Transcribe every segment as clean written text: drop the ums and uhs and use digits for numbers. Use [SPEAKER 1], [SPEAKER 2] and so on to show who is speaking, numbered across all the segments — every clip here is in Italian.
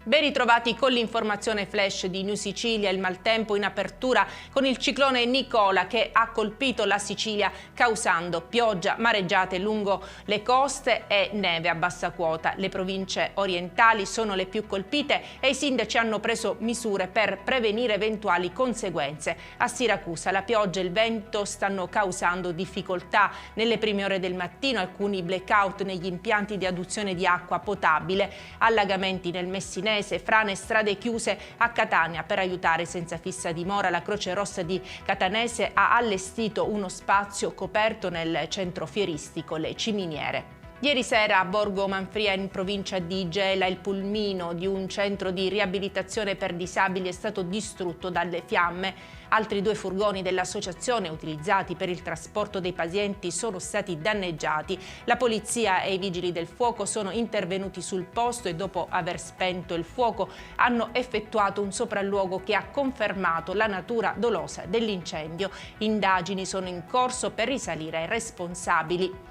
[SPEAKER 1] Ben ritrovati con l'informazione flash di New Sicilia. Il maltempo in apertura con il ciclone Nicola che ha colpito la Sicilia causando pioggia, mareggiate lungo le coste e neve a bassa quota. Le province orientali sono le più colpite e i sindaci hanno preso misure per prevenire eventuali conseguenze. A Siracusa la pioggia e il vento stanno causando difficoltà nelle prime ore del mattino, alcuni blackout negli impianti di adduzione di acqua potabile, allagamenti nel Messinese, frane e strade chiuse a Catania. Per aiutare senza fissa dimora, la Croce Rossa di Catanese ha allestito uno spazio coperto nel centro fieristico Le Ciminiere. Ieri sera a Borgo Manfria, in provincia di Gela, il pulmino di un centro di riabilitazione per disabili è stato distrutto dalle fiamme. Altri 2 furgoni dell'associazione utilizzati per il trasporto dei pazienti sono stati danneggiati. La polizia e i vigili del fuoco sono intervenuti sul posto e dopo aver spento il fuoco hanno effettuato un sopralluogo che ha confermato la natura dolosa dell'incendio. Indagini sono in corso per risalire ai responsabili.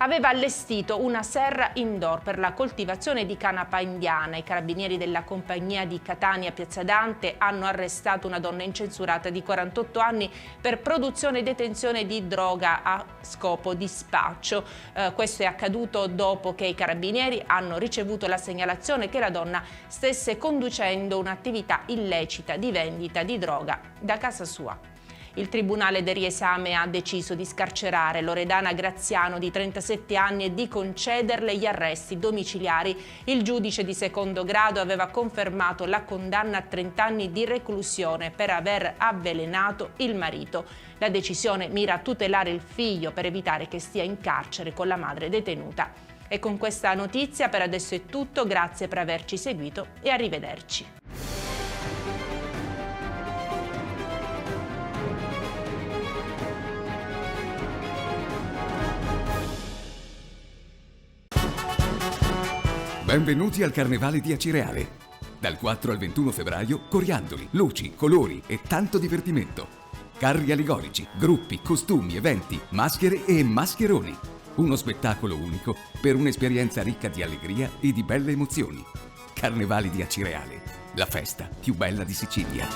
[SPEAKER 1] Aveva allestito una serra indoor per la coltivazione di canapa indiana. I carabinieri della compagnia di Catania Piazza Dante hanno arrestato una donna incensurata di 48 anni per produzione e detenzione di droga a scopo di spaccio. Questo è accaduto dopo che i carabinieri hanno ricevuto la segnalazione che la donna stesse conducendo un'attività illecita di vendita di droga da casa sua. Il Tribunale del Riesame ha deciso di scarcerare Loredana Graziano di 37 anni e di concederle gli arresti domiciliari. Il giudice di secondo grado aveva confermato la condanna a 30 anni di reclusione per aver avvelenato il marito. La decisione mira a tutelare il figlio per evitare che stia in carcere con la madre detenuta. E con questa notizia per adesso è tutto, grazie per averci seguito e arrivederci.
[SPEAKER 2] Benvenuti al Carnevale di Acireale. Dal 4 al 21 febbraio, coriandoli, luci, colori e tanto divertimento. Carri allegorici, gruppi, costumi, eventi, maschere e mascheroni. Uno spettacolo unico per un'esperienza ricca di allegria e di belle emozioni. Carnevali di Acireale, la festa più bella di Sicilia.